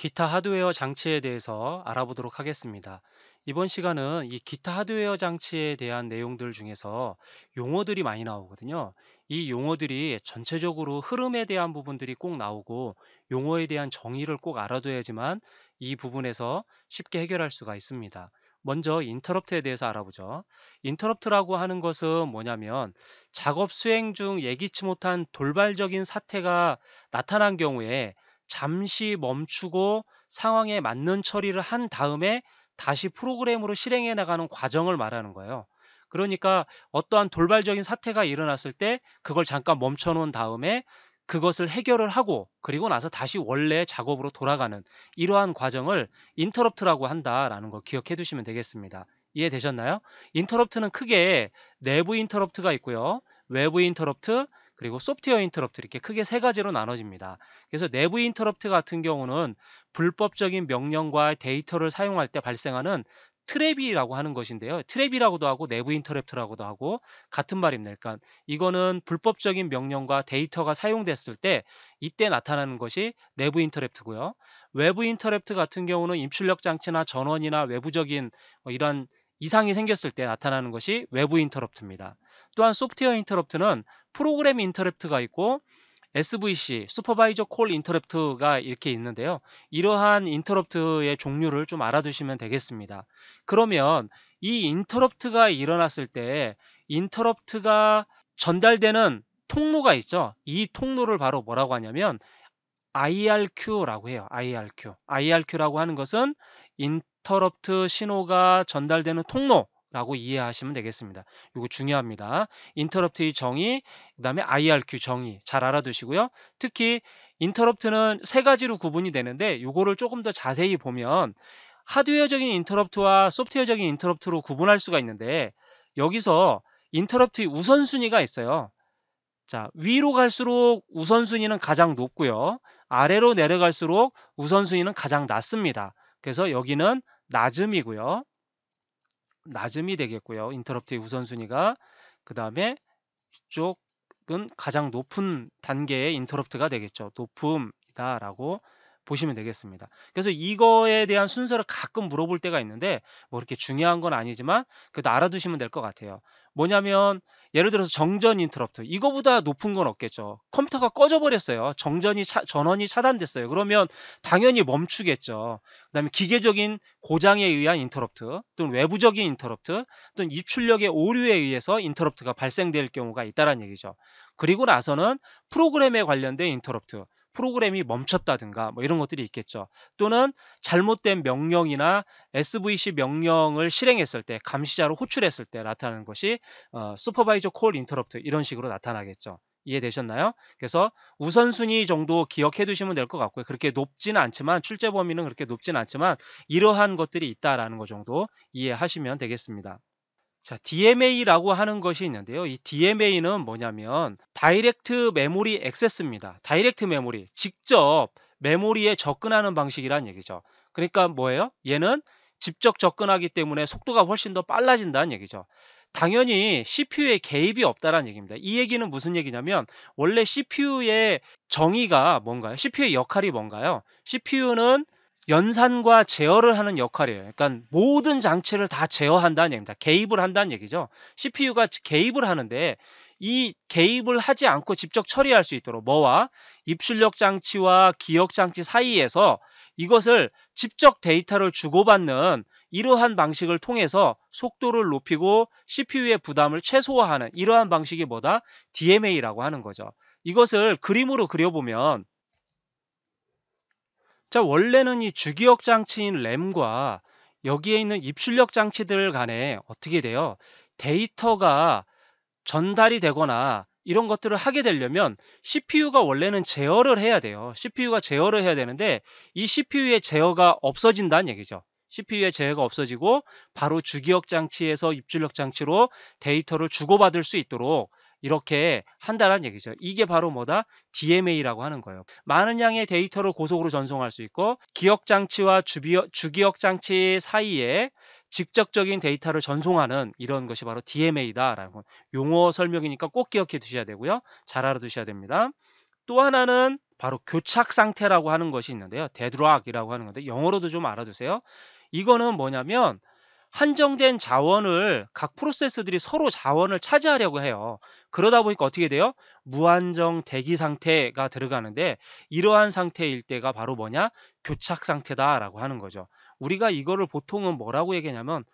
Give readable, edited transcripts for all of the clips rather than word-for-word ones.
기타 하드웨어 장치에 대해서 알아보도록 하겠습니다. 이번 시간은 이 기타 하드웨어 장치에 대한 내용들 중에서 용어들이 많이 나오거든요. 이 용어들이 전체적으로 흐름에 대한 부분들이 꼭 나오고 용어에 대한 정의를 꼭 알아둬야지만 이 부분에서 쉽게 해결할 수가 있습니다. 먼저 인터럽트에 대해서 알아보죠. 인터럽트라고 하는 것은 뭐냐면 작업 수행 중 예기치 못한 돌발적인 사태가 나타난 경우에 잠시 멈추고 상황에 맞는 처리를 한 다음에 다시 프로그램으로 실행해 나가는 과정을 말하는 거예요. 그러니까 어떠한 돌발적인 사태가 일어났을 때 그걸 잠깐 멈춰 놓은 다음에 그것을 해결을 하고 그리고 나서 다시 원래 작업으로 돌아가는 이러한 과정을 인터럽트라고 한다라는 걸 기억해 두시면 되겠습니다. 이해되셨나요? 인터럽트는 크게 내부 인터럽트가 있고요. 외부 인터럽트 그리고 소프트웨어 인터럽트 이렇게 크게 세 가지로 나눠집니다. 그래서 내부 인터럽트 같은 경우는 불법적인 명령과 데이터를 사용할 때 발생하는 트랩이라고 하는 것인데요. 트랩이라고도 하고 내부 인터럽트라고도 하고 같은 말입니다. 그러니까 이거는 불법적인 명령과 데이터가 사용됐을 때 이때 나타나는 것이 내부 인터럽트고요. 외부 인터럽트 같은 경우는 입출력 장치나 전원이나 외부적인 이러한 이상이 생겼을 때 나타나는 것이 외부 인터럽트입니다. 또한 소프트웨어 인터럽트는 프로그램 인터럽트가 있고 SVC, 슈퍼바이저 콜 인터럽트가 이렇게 있는데요. 이러한 인터럽트의 종류를 좀 알아두시면 되겠습니다. 그러면 이 인터럽트가 일어났을 때 인터럽트가 전달되는 통로가 있죠. 이 통로를 바로 뭐라고 하냐면 IRQ라고 해요. IRQ. IRQ라고 하는 것은 인터럽트 신호가 전달되는 통로라고 이해하시면 되겠습니다. 이거 중요합니다. 인터럽트의 정의, 그다음에 IRQ 정의 잘 알아두시고요. 특히 인터럽트는 세 가지로 구분이 되는데 이거를 조금 더 자세히 보면 하드웨어적인 인터럽트와 소프트웨어적인 인터럽트로 구분할 수가 있는데 여기서 인터럽트의 우선순위가 있어요. 자, 위로 갈수록 우선순위는 가장 높고요. 아래로 내려갈수록 우선순위는 가장 낮습니다. 그래서 여기는 낮음이고요. 낮음이 되겠고요. 인터럽트의 우선순위가. 그 다음에 이쪽은 가장 높은 단계의 인터럽트가 되겠죠. 높음이다라고 보시면 되겠습니다. 그래서 이거에 대한 순서를 가끔 물어볼 때가 있는데 뭐 그렇게 중요한 건 아니지만 그래도 알아두시면 될 것 같아요. 뭐냐면 예를 들어서 정전 인터럽트 이거보다 높은 건 없겠죠. 컴퓨터가 꺼져 버렸어요. 전원이 차단됐어요. 그러면 당연히 멈추겠죠. 그다음에 기계적인 고장에 의한 인터럽트 또는 외부적인 인터럽트 또는 입출력의 오류에 의해서 인터럽트가 발생될 경우가 있다는 얘기죠. 그리고 나서는 프로그램에 관련된 인터럽트 프로그램이 멈췄다든가 뭐 이런 것들이 있겠죠. 또는 잘못된 명령이나 SVC 명령을 실행했을 때 감시자로 호출했을 때 나타나는 것이 슈퍼바이저 콜 인터럽트 이런 식으로 나타나겠죠. 이해되셨나요? 그래서 우선순위 정도 기억해 두시면 될 것 같고요. 그렇게 높지는 않지만 출제 범위는 그렇게 높지는 않지만 이러한 것들이 있다라는 것 정도 이해하시면 되겠습니다. 자, DMA라고 하는 것이 있는데요. 이 DMA는 뭐냐면 다이렉트 메모리 액세스입니다. 다이렉트 메모리, 직접 메모리에 접근하는 방식이란 얘기죠. 그러니까 뭐예요? 얘는 직접 접근하기 때문에 속도가 훨씬 더 빨라진다는 얘기죠. 당연히 CPU에 개입이 없다라는 얘기입니다. 이 얘기는 무슨 얘기냐면 원래 CPU의 정의가 뭔가요? CPU의 역할이 뭔가요? CPU는 연산과 제어를 하는 역할이에요. 그러니까 모든 장치를 다 제어한다는 얘기입니다. 개입을 한다는 얘기죠. CPU가 개입을 하는데 이 개입을 하지 않고 직접 처리할 수 있도록 뭐와 입출력 장치와 기억 장치 사이에서 이것을 직접 데이터를 주고받는 이러한 방식을 통해서 속도를 높이고 CPU의 부담을 최소화하는 이러한 방식이 뭐다? DMA라고 하는 거죠. 이것을 그림으로 그려보면 자, 원래는 이 주기억 장치인 램과 여기에 있는 입출력 장치들 간에 어떻게 돼요? 데이터가 전달이 되거나 이런 것들을 하게 되려면 CPU가 원래는 제어를 해야 돼요. CPU가 제어를 해야 되는데 이 CPU의 제어가 없어진다는 얘기죠. CPU의 제어가 없어지고 바로 주기억 장치에서 입출력 장치로 데이터를 주고받을 수 있도록 이렇게 한다는 얘기죠. 이게 바로 뭐다? DMA라고 하는 거예요. 많은 양의 데이터를 고속으로 전송할 수 있고 기억 장치와 주기억 장치 사이에 직접적인 데이터를 전송하는 이런 것이 바로 DMA다라는 거. 용어 설명이니까 꼭 기억해 두셔야 되고요. 잘 알아두셔야 됩니다. 또 하나는 바로 교착 상태라고 하는 것이 있는데요. 데드락이라고 하는 건데 영어로도 좀 알아두세요. 이거는 뭐냐면 한정된 자원을 각 프로세스들이 서로 자원을 차지하려고 해요. 그러다 보니까 어떻게 돼요? 무한정 대기 상태가 들어가는데 이러한 상태일 때가 바로 뭐냐? 교착 상태다라고 하는 거죠. 우리가 이거를 보통은 뭐라고 얘기하냐면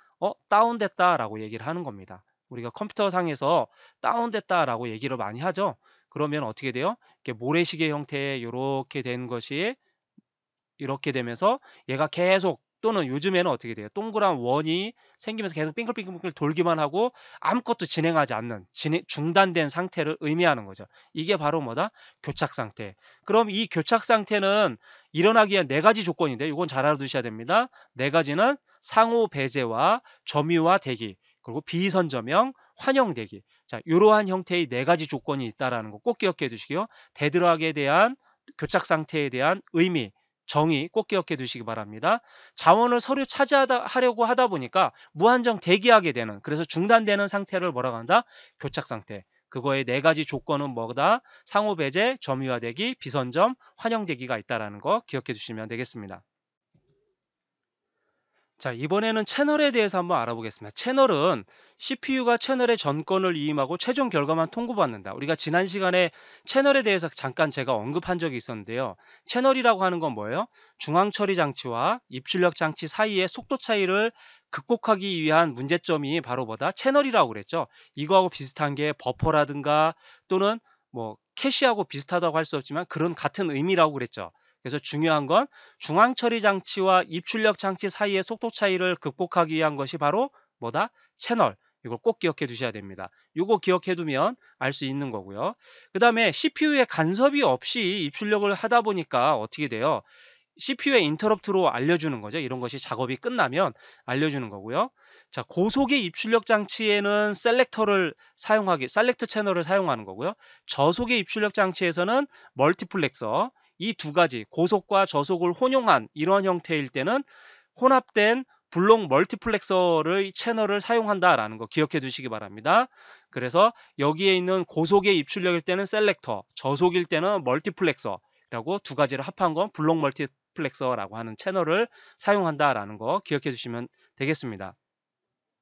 다운됐다라고 얘기를 하는 겁니다. 우리가 컴퓨터 상에서 다운됐다라고 얘기를 많이 하죠. 그러면 어떻게 돼요? 이렇게 모래시계 형태의 요렇게 된 것이 이렇게 되면서 얘가 계속 또는 요즘에는 어떻게 돼요? 동그란 원이 생기면서 계속 빙글빙글 돌기만 하고 아무것도 진행하지 않는 중단된 상태를 의미하는 거죠. 이게 바로 뭐다? 교착 상태. 그럼 이 교착 상태는 일어나기 위한 네 가지 조건인데 이건 잘 알아두셔야 됩니다. 네 가지는 상호 배제와 점유와 대기 그리고 비선저명, 환영 대기. 자, 이러한 형태의 네 가지 조건이 있다라는 거 꼭 기억해 두시고요. 데드락에 대한 교착 상태에 대한 의미 정의 꼭 기억해 두시기 바랍니다. 자원을 서로 차지하려고 하다 보니까 무한정 대기하게 되는 그래서 중단되는 상태를 뭐라고 한다? 교착 상태. 그거의 네 가지 조건은 뭐다? 상호 배제, 점유화 대기, 비선점, 환영 대기가 있다라는 거 기억해 주시면 되겠습니다. 자, 이번에는 채널에 대해서 한번 알아보겠습니다. 채널은 CPU가 처널의 전권을 이임하고 최종 결과만 통보받는다. 우리가 지난 시간에 채널에 대해서 잠깐 제가 언급한 적이 있었는데요. 채널이라고 하는 건 뭐예요? 중앙 처리 장치와 입출력 장치 사이의 속도 차이를 극복하기 위한 문제점이 바로 뭐다? 채널이라고 그랬죠. 이거하고 비슷한 게 버퍼라든가 또는 뭐 캐시하고 비슷하다고 할 수 없지만 그런 같은 의미라고 그랬죠. 그래서 중요한 건 중앙 처리 장치와 입출력 장치 사이의 속도 차이를 극복하기 위한 것이 바로 뭐다? 채널. 이걸 꼭 기억해 두셔야 됩니다. 이거 기억해 두면 알 수 있는 거고요. 그 다음에 CPU에 간섭이 없이 입출력을 하다 보니까 어떻게 돼요? CPU의 인터럽트로 알려주는 거죠. 이런 것이 작업이 끝나면 알려주는 거고요. 자, 고속의 입출력 장치에는 셀렉터 채널을 사용하는 거고요. 저속의 입출력 장치에서는 멀티플렉서 이 두 가지 고속과 저속을 혼용한 이런 형태일 때는 혼합된 블록 멀티플렉서의 채널을 사용한다라는 거 기억해 두시기 바랍니다. 그래서 여기에 있는 고속의 입출력일 때는 셀렉터, 저속일 때는 멀티플렉서라고 두 가지를 합한 건 블록 멀티플렉서라고 하는 채널을 사용한다라는 거 기억해 주시면 되겠습니다.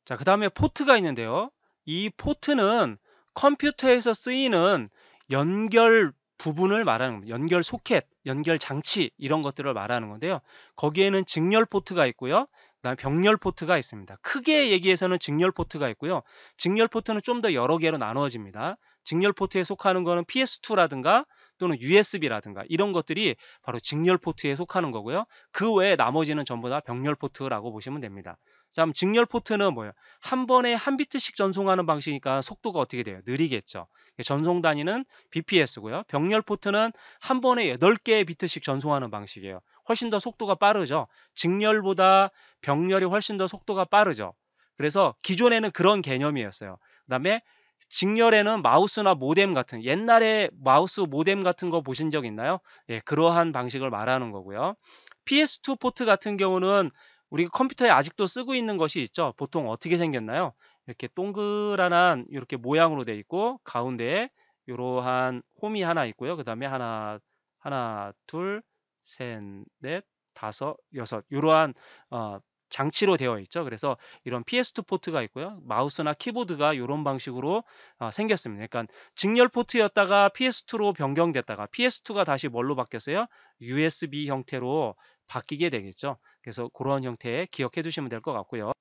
자, 그 다음에 포트가 있는데요. 이 포트는 컴퓨터에서 쓰이는 연결 부분을 말하는 겁니다. 연결 소켓, 연결 장치 이런 것들을 말하는 건데요. 거기에는 직렬 포트가 있고요. 그다음에 병렬 포트가 있습니다. 크게 얘기해서는 직렬 포트가 있고요. 직렬 포트는 좀 더 여러 개로 나누어집니다. 직렬 포트에 속하는 거는 PS2라든가 또는 USB라든가 이런 것들이 바로 직렬 포트에 속하는 거고요. 그 외에 나머지는 전부 다 병렬 포트라고 보시면 됩니다. 자, 그럼 직렬 포트는 뭐예요? 한 번에 한 비트씩 전송하는 방식이니까 속도가 어떻게 돼요? 느리겠죠. 전송 단위는 BPS고요. 병렬 포트는 한 번에 8개의 비트씩 전송하는 방식이에요. 훨씬 더 속도가 빠르죠. 직렬보다 병렬이 훨씬 더 속도가 빠르죠. 그래서 기존에는 그런 개념이었어요. 그다음에 직렬에는 마우스나 모뎀 같은 옛날에 마우스 모뎀 같은 거 보신 적 있나요? 예, 그러한 방식을 말하는 거고요. PS2 포트 같은 경우는 우리 컴퓨터에 아직도 쓰고 있는 것이 있죠. 보통 어떻게 생겼나요? 이렇게 동그란 이렇게 모양으로 돼 있고 가운데에 이러한 홈이 하나 있고요. 그 다음에 하나, 둘, 셋, 넷, 다섯, 여섯 이러한 장치로 되어 있죠. 그래서 이런 PS2 포트가 있고요. 마우스나 키보드가 이런 방식으로 생겼습니다. 그러니까 직렬 포트였다가 PS2로 변경됐다가 PS2가 다시 뭘로 바뀌었어요? USB 형태로 바뀌게 되겠죠. 그래서 그런 형태에 기억해 두시면 될 것 같고요.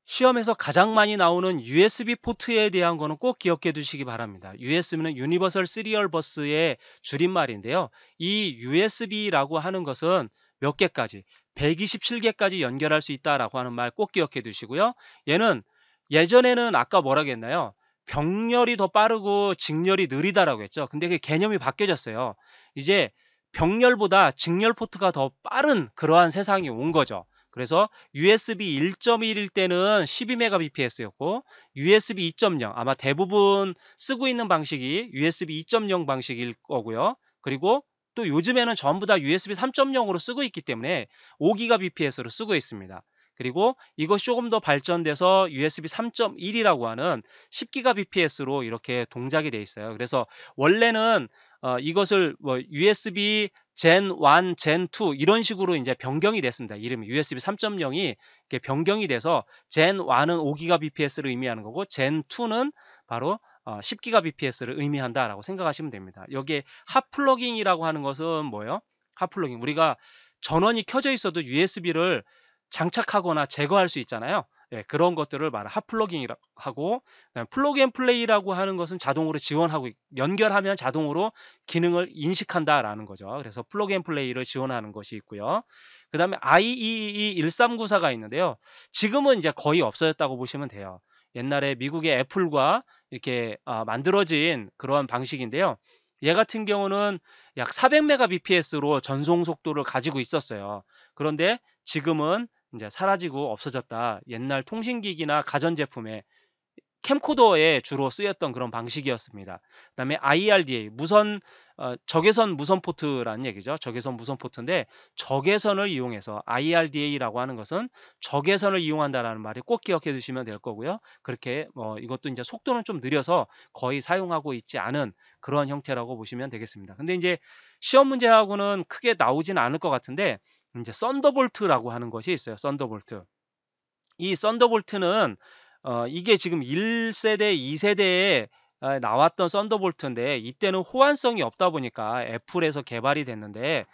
시험에서 가장 많이 나오는 USB 포트에 대한 거는 꼭 기억해 두시기 바랍니다. USB는 유니버설 시리얼 버스의 줄임말인데요. 이 USB라고 하는 것은 몇 개까지? 127개까지 연결할 수 있다라고 하는 말 꼭 기억해 두시고요. 얘는 예전에는 아까 뭐라고 했나요? 병렬이 더 빠르고 직렬이 느리다라고 했죠. 근데 그 개념이 바뀌어졌어요. 이제 병렬보다 직렬 포트가 더 빠른 그러한 세상이 온 거죠. 그래서 USB 1.1일 때는 12Mbps였고 USB 2.0 아마 대부분 쓰고 있는 방식이 USB 2.0 방식일 거고요. 그리고 또 요즘에는 전부 다 USB 3.0으로 쓰고 있기 때문에 5Gbps로 쓰고 있습니다. 그리고 이것이 조금 더 발전돼서 USB 3.1이라고 하는 10GBps로 이렇게 동작이 돼 있어요. 그래서 원래는 이것을 뭐 USB Gen 1, Gen 2 이런 식으로 이제 변경이 됐습니다. 이름이 USB 3.0이 이렇게 변경이 돼서 Gen 1은 5GBps를 의미하는 거고 Gen 2는 바로 10GBps를 의미한다라고 생각하시면 됩니다. 여기에 핫 플러깅이라고 하는 것은 뭐예요? 핫 플러깅. 우리가 전원이 켜져 있어도 USB를 장착하거나 제거할 수 있잖아요. 예, 그런 것들을 말하는 핫 플러깅이라고 하고, 그다음에 플러그 앤 플레이라고 하는 것은 자동으로 지원하고 연결하면 자동으로 기능을 인식한다라는 거죠. 그래서 플러그 앤 플레이를 지원하는 것이 있고요. 그다음에 IEEE 1394가 있는데요. 지금은 이제 거의 없어졌다고 보시면 돼요. 옛날에 미국의 애플과 이렇게 만들어진 그런 방식인데요. 얘 같은 경우는 약 400Mbps로 전송 속도를 가지고 있었어요. 그런데 지금은 이제 사라지고 없어졌다. 옛날 통신기기나 가전제품에 캠코더에 주로 쓰였던 그런 방식이었습니다. 그다음에 IRDA 적외선 무선 포트라는 얘기죠. 적외선 무선 포트인데 적외선을 이용해서 IRDA라고 하는 것은 적외선을 이용한다라는 말이 꼭 기억해 두시면 될 거고요. 그렇게 이것도 이제 속도는 좀 느려서 거의 사용하고 있지 않은 그런 형태라고 보시면 되겠습니다. 근데 이제 시험 문제하고는 크게 나오진 않을 것 같은데 이제 썬더볼트라고 하는 것이 있어요. 썬더볼트. 이 썬더볼트는 이게 지금 1세대, 2세대에 나왔던 썬더볼트인데 이때는 호환성이 없다 보니까 애플에서 개발이 됐는데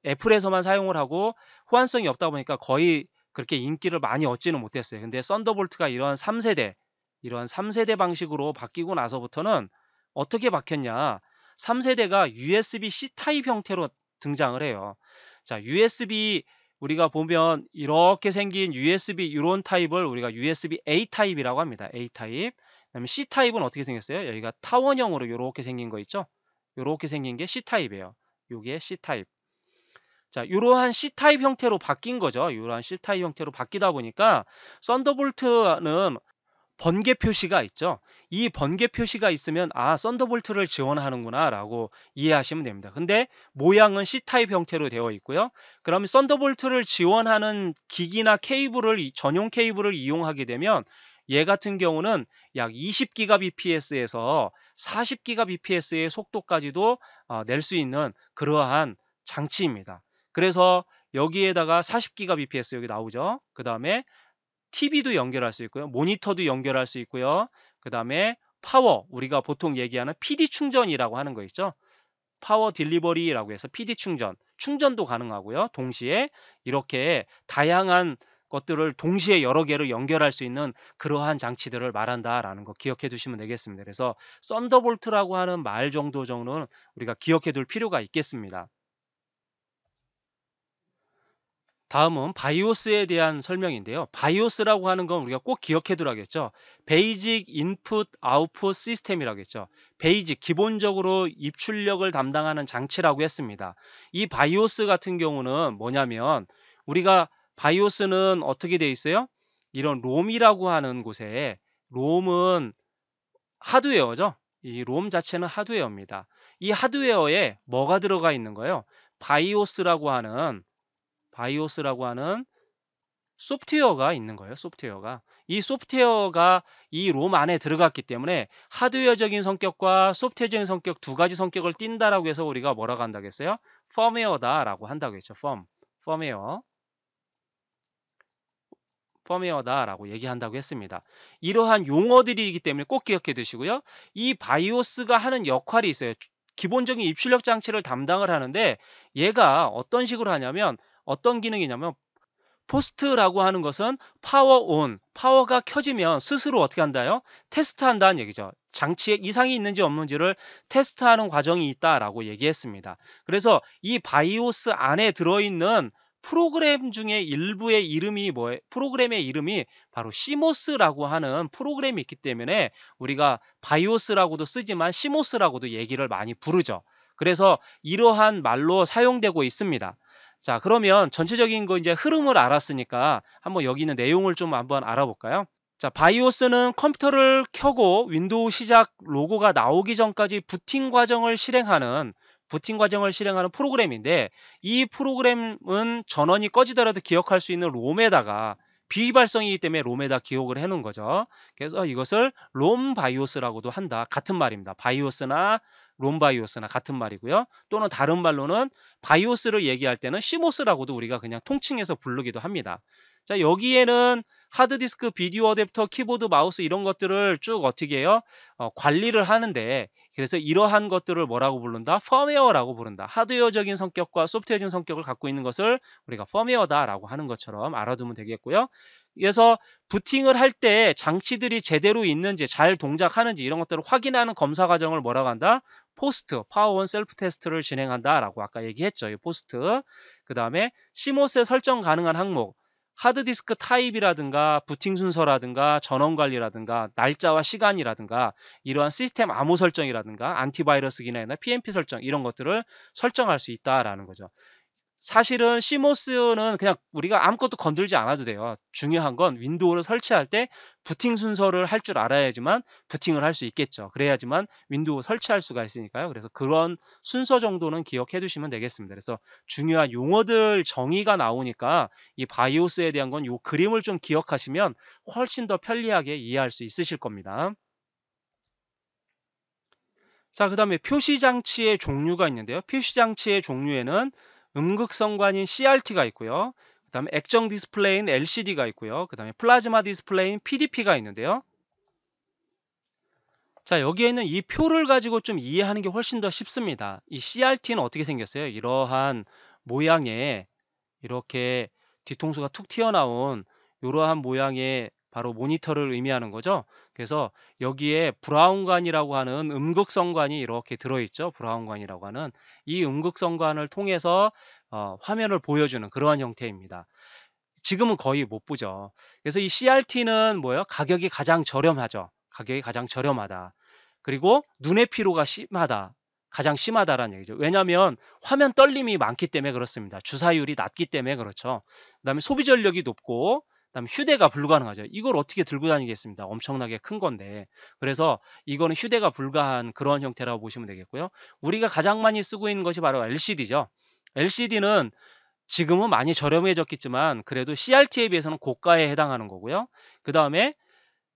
애플에서만 사용을 하고 호환성이 없다 보니까 거의 그렇게 인기를 많이 얻지는 못했어요. 근데 썬더볼트가 이런 3세대 방식으로 바뀌고 나서부터는 어떻게 바뀌었냐? 3세대가 USB-C 타입 형태로 등장을 해요. 자, USB 우리가 보면 이렇게 생긴 USB 이런 타입을 우리가 USB A 타입이라고 합니다. A 타입. 그다음에 C 타입은 어떻게 생겼어요? 여기가 타원형으로 이렇게 생긴 거 있죠? 이렇게 생긴 게 C 타입이에요. 요게 C 타입. 자, 이러한 C 타입 형태로 바뀐 거죠. 이러한 C 타입 형태로 바뀌다 보니까 썬더볼트는 번개 표시가 있죠. 이 번개 표시가 있으면 썬더볼트를 지원하는구나 라고 이해하시면 됩니다. 근데 모양은 C타입 형태로 되어 있고요. 그러면 썬더볼트를 지원하는 기기나 전용 케이블을 이용하게 되면 얘 같은 경우는 약 20GBps에서 40GBps의 속도까지도 낼 수 있는 그러한 장치입니다. 그래서 여기에다가 40GBps 여기 나오죠. 그 다음에 TV도 연결할 수 있고요. 모니터도 연결할 수 있고요. 그 다음에 우리가 보통 얘기하는 PD 충전이라고 하는 거 있죠. 파워 딜리버리라고 해서 PD 충전도 가능하고요. 동시에 이렇게 다양한 것들을 동시에 여러 개를 연결할 수 있는 그러한 장치들을 말한다라는 거 기억해 두시면 되겠습니다. 그래서 썬더볼트라고 하는 말 정도는 우리가 기억해 둘 필요가 있겠습니다. 다음은 바이오스에 대한 설명인데요. 바이오스라고 하는 건 우리가 꼭 기억해 두라겠죠. 베이직 인풋 아웃풋 시스템이라고 했죠. 베이직 기본적으로 입출력을 담당하는 장치라고 했습니다. 이 바이오스 같은 경우는 뭐냐면 우리가 바이오스는 어떻게 돼 있어요? 이런 롬이라고 하는 곳에 롬은 하드웨어죠. 이 롬 자체는 하드웨어입니다. 이 하드웨어에 뭐가 들어가 있는 거예요? 바이오스라고 하는 소프트웨어가 있는 거예요. 이 소프트웨어가 이 롬 안에 들어갔기 때문에 하드웨어적인 성격과 소프트웨어적인 성격 두 가지 성격을 띈다라고 해서 우리가 뭐라고 한다고 했어요? 펌웨어다라고 한다고 했죠. 펌웨어다라고 얘기한다고 했습니다. 이러한 용어들이기 때문에 꼭 기억해 두시고요. 이 바이오스가 하는 역할이 있어요. 기본적인 입출력 장치를 담당을 하는데 얘가 어떤 식으로 하냐면 어떤 기능이냐면 포스트라고 하는 것은 파워가 켜지면 스스로 어떻게 한다요? 테스트한다는 얘기죠. 장치에 이상이 있는지 없는지를 테스트하는 과정이 있다라고 얘기했습니다. 그래서 이 바이오스 안에 들어있는 프로그램 중에 일부의 프로그램의 이름이 바로 시모스라고 하는 프로그램이 있기 때문에 우리가 바이오스라고도 쓰지만 시모스라고도 얘기를 많이 부르죠. 그래서 이러한 말로 사용되고 있습니다. 자, 그러면 전체적인 거 이제 흐름을 알았으니까 한번 여기 있는 내용을 좀 한번 알아볼까요? 자, 바이오스는 컴퓨터를 켜고 윈도우 시작 로고가 나오기 전까지 부팅 과정을 실행하는 프로그램인데 이 프로그램은 전원이 꺼지더라도 기억할 수 있는 롬에다가 비휘발성이기 때문에 롬에다 기억을 해 놓은 거죠. 그래서 이것을 롬 바이오스라고도 한다. 같은 말입니다. 바이오스나 롬 바이오스나 같은 말이고요. 또는 다른 말로는 바이오스를 얘기할 때는 시모스라고도 우리가 그냥 통칭해서 부르기도 합니다. 자, 여기에는 하드디스크, 비디오 어댑터, 키보드, 마우스 이런 것들을 쭉 어떻게 해요? 관리를 하는데, 그래서 이러한 것들을 뭐라고 부른다? 펌웨어라고 부른다. 하드웨어적인 성격과 소프트웨어적인 성격을 갖고 있는 것을 우리가 펌웨어다라고 하는 것처럼 알아두면 되겠고요. 그래서 부팅을 할 때 장치들이 제대로 있는지 잘 동작하는지 이런 것들을 확인하는 검사 과정을 뭐라고 한다? 포스트, 파워온 셀프 테스트를 진행한다라고 아까 얘기했죠. 이 포스트. 그 다음에 시모스에 설정 가능한 항목, 하드디스크 타입이라든가 부팅 순서라든가 전원 관리라든가 날짜와 시간이라든가 이러한 시스템 암호 설정이라든가 안티바이러스 기능이나 PNP 설정 이런 것들을 설정할 수 있다라는 거죠. 사실은 시모스는 그냥 우리가 아무것도 건들지 않아도 돼요. 중요한 건 윈도우를 설치할 때 부팅 순서를 할 줄 알아야지만 부팅을 할 수 있겠죠. 그래야지만 윈도우 설치할 수가 있으니까요. 그래서 그런 순서 정도는 기억해 두시면 되겠습니다. 그래서 중요한 용어들 정의가 나오니까 이 바이오스에 대한 건 요 그림을 좀 기억하시면 훨씬 더 편리하게 이해할 수 있으실 겁니다. 자, 그 다음에 표시장치의 종류가 있는데요. 표시장치의 종류에는 음극성관인 CRT가 있고요. 그 다음에 액정 디스플레이인 LCD가 있고요. 그 다음에 플라즈마 디스플레이인 PDP가 있는데요. 자, 여기에는 이 표를 가지고 좀 이해하는 게 훨씬 더 쉽습니다. 이 CRT는 어떻게 생겼어요? 이러한 모양의 이렇게 뒤통수가 툭 튀어나온 이러한 모양의 바로 모니터를 의미하는 거죠. 그래서 여기에 브라운관이라고 하는 음극성관이 이렇게 들어있죠. 브라운관이라고 하는 이 음극성관을 통해서 화면을 보여주는 그러한 형태입니다. 지금은 거의 못 보죠. 그래서 이 CRT는 뭐예요? 가격이 가장 저렴하죠. 가격이 가장 저렴하다. 그리고 눈의 피로가 심하다. 가장 심하다라는 얘기죠. 왜냐하면 화면 떨림이 많기 때문에 그렇습니다. 주사율이 낮기 때문에 그렇죠. 그다음에 소비 전력이 높고 그다음에 휴대가 불가능하죠. 이걸 어떻게 들고 다니겠습니다. 엄청나게 큰 건데. 그래서 이거는 휴대가 불가한 그런 형태라고 보시면 되겠고요. 우리가 가장 많이 쓰고 있는 것이 바로 LCD죠. LCD는 지금은 많이 저렴해졌겠지만 그래도 CRT에 비해서는 고가에 해당하는 거고요. 그 다음에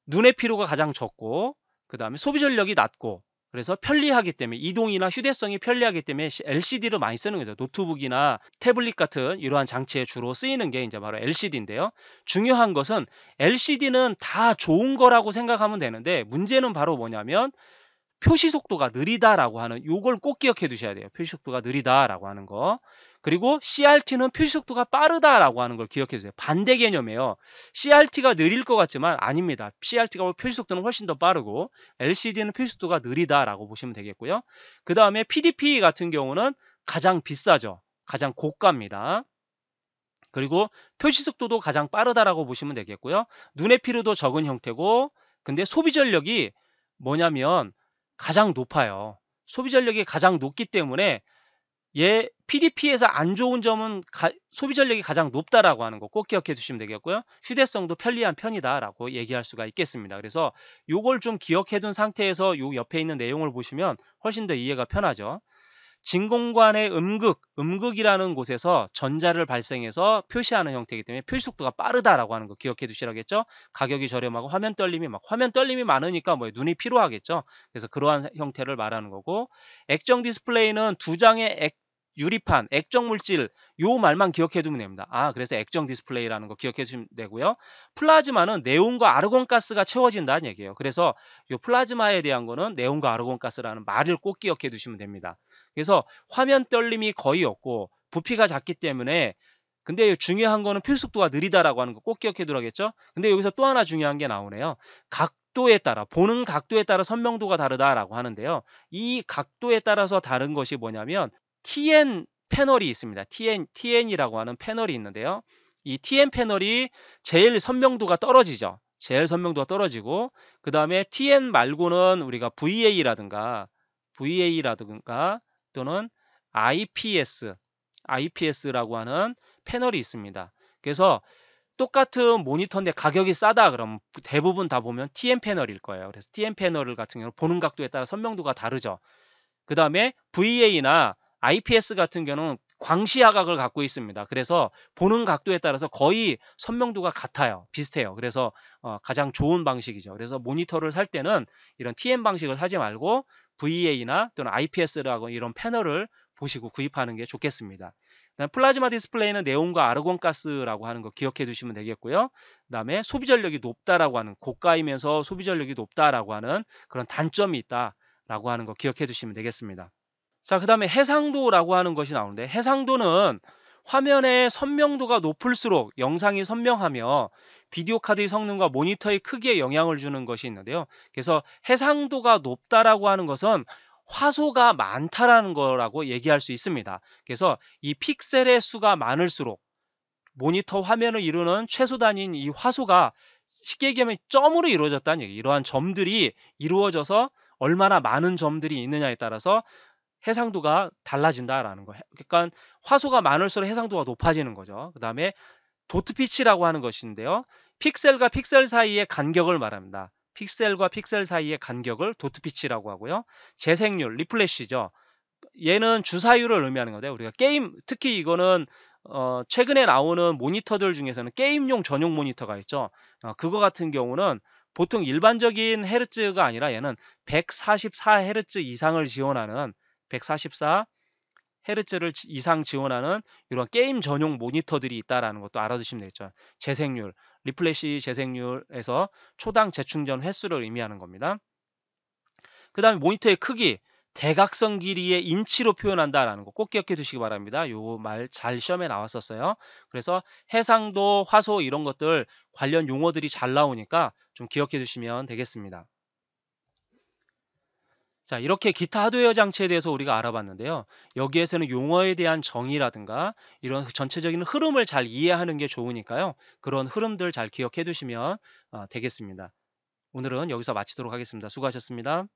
눈의 피로가 가장 적고 그 다음에 소비 전력이 낮고 그래서 편리하기 때문에 이동이나 휴대성이 편리하기 때문에 LCD를 많이 쓰는 거죠. 노트북이나 태블릿 같은 이러한 장치에 주로 쓰이는 게 이제 바로 LCD인데요. 중요한 것은 LCD는 다 좋은 거라고 생각하면 되는데 문제는 바로 뭐냐면 표시 속도가 느리다라고 하는 요걸 꼭 기억해 두셔야 돼요. 표시 속도가 느리다라고 하는 거. 그리고 CRT는 표시 속도가 빠르다라고 하는 걸 기억해 주세요. 반대 개념이에요. CRT가 느릴 것 같지만 아닙니다. CRT가 표시 속도는 훨씬 더 빠르고 LCD는 표시 속도가 느리다라고 보시면 되겠고요. 그 다음에 PDP 같은 경우는 가장 비싸죠. 가장 고가입니다. 그리고 표시 속도도 가장 빠르다라고 보시면 되겠고요. 눈의 피로도 적은 형태고 근데 소비 전력이 뭐냐면 가장 높아요. 소비 전력이 가장 높기 때문에 PDP에서 안 좋은 점은 소비 전력이 가장 높다라고 하는 거 꼭 기억해 주시면 되겠고요. 휴대성도 편리한 편이다라고 얘기할 수가 있겠습니다. 그래서 요걸 좀 기억해 둔 상태에서 요 옆에 있는 내용을 보시면 훨씬 더 이해가 편하죠. 진공관의 음극이라는 곳에서 전자를 발생해서 표시하는 형태이기 때문에 표시 속도가 빠르다라고 하는 거 기억해 두시라겠죠. 가격이 저렴하고 화면 떨림이 많으니까 뭐 눈이 피로하겠죠. 그래서 그러한 형태를 말하는 거고 액정 디스플레이는 두 장의 유리판, 액정 물질 요 말만 기억해 두면 됩니다. 그래서 액정 디스플레이라는 거 기억해 주시면 되고요. 플라즈마는 네온과 아르곤 가스가 채워진다는 얘기예요. 그래서 요 플라즈마에 대한 거는 네온과 아르곤 가스라는 말을 꼭 기억해 두시면 됩니다. 그래서 화면 떨림이 거의 없고 부피가 작기 때문에 근데 중요한 거는 표시 속도가 느리다라고 하는 거 꼭 기억해 두라겠죠. 근데 여기서 또 하나 중요한 게 나오네요. 각도에 따라 보는 각도에 따라 선명도가 다르다라고 하는데요. 이 각도에 따라서 다른 것이 뭐냐면 TN 패널이 있습니다. TN이라고 하는 패널이 있는데요. 이 TN 패널이 제일 선명도가 떨어지죠. 제일 선명도가 떨어지고 그 다음에 TN 말고는 우리가 VA라든가 또는 IPS라고 하는 패널이 있습니다. 그래서 똑같은 모니터인데 가격이 싸다 그러면 대부분 다 보면 TN 패널일 거예요. 그래서 TN 패널 같은 경우는 보는 각도에 따라 선명도가 다르죠. 그 다음에 VA나 IPS 같은 경우는 광시야각을 갖고 있습니다. 그래서 보는 각도에 따라서 거의 선명도가 같아요. 비슷해요. 그래서 가장 좋은 방식이죠. 그래서 모니터를 살 때는 이런 TM 방식을 사지 말고 VA나 또는 IPS라고 이런 패널을 보시고 구입하는 게 좋겠습니다. 그다음 플라즈마 디스플레이는 네온과 아르곤가스라고 하는 거 기억해 두시면 되겠고요. 그다음에 소비 전력이 높다라고 하는, 고가이면서 소비 전력이 높다라고 하는 그런 단점이 있다라고 하는 거 기억해 두시면 되겠습니다. 자, 그다음에 해상도라고 하는 것이 나오는데, 해상도는 화면의 선명도가 높을수록 영상이 선명하며 비디오 카드의 성능과 모니터의 크기에 영향을 주는 것이 있는데요. 그래서 해상도가 높다라고 하는 것은 화소가 많다라는 거라고 얘기할 수 있습니다. 그래서 이 픽셀의 수가 많을수록 모니터 화면을 이루는 최소 단위인 이 화소가, 쉽게 얘기하면 점으로 이루어졌다는 얘기. 이러한 점들이 이루어져서 얼마나 많은 점들이 있느냐에 따라서 해상도가 달라진다라는 거. 그러니까 화소가 많을수록 해상도가 높아지는 거죠. 그다음에 도트 피치라고 하는 것인데요. 픽셀과 픽셀 사이의 간격을 말합니다. 픽셀과 픽셀 사이의 간격을 도트 피치라고 하고요. 재생률, 리플래시죠. 얘는 주사율을 의미하는 건데, 우리가 게임, 특히 이거는 최근에 나오는 모니터들 중에서는 게임용 전용 모니터가 있죠. 그거 같은 경우는 보통 일반적인 헤르츠가 아니라 얘는 144헤르츠 이상을 지원하는, 144 헤르츠를 이상 지원하는 이런 게임 전용 모니터들이 있다라는 것도 알아두시면 되겠죠. 재생률, 리플래시 재생률에서 초당 재충전 횟수를 의미하는 겁니다. 그 다음에 모니터의 크기, 대각선 길이의 인치로 표현한다라는 거 꼭 기억해 두시기 바랍니다. 요 말 잘 시험에 나왔었어요. 그래서 해상도, 화소 이런 것들 관련 용어들이 잘 나오니까 좀 기억해 두시면 되겠습니다. 자, 이렇게 기타 하드웨어 장치에 대해서 우리가 알아봤는데요. 여기에서는 용어에 대한 정의라든가 이런 전체적인 흐름을 잘 이해하는 게 좋으니까요. 그런 흐름들 잘 기억해 두시면 되겠습니다. 오늘은 여기서 마치도록 하겠습니다. 수고하셨습니다.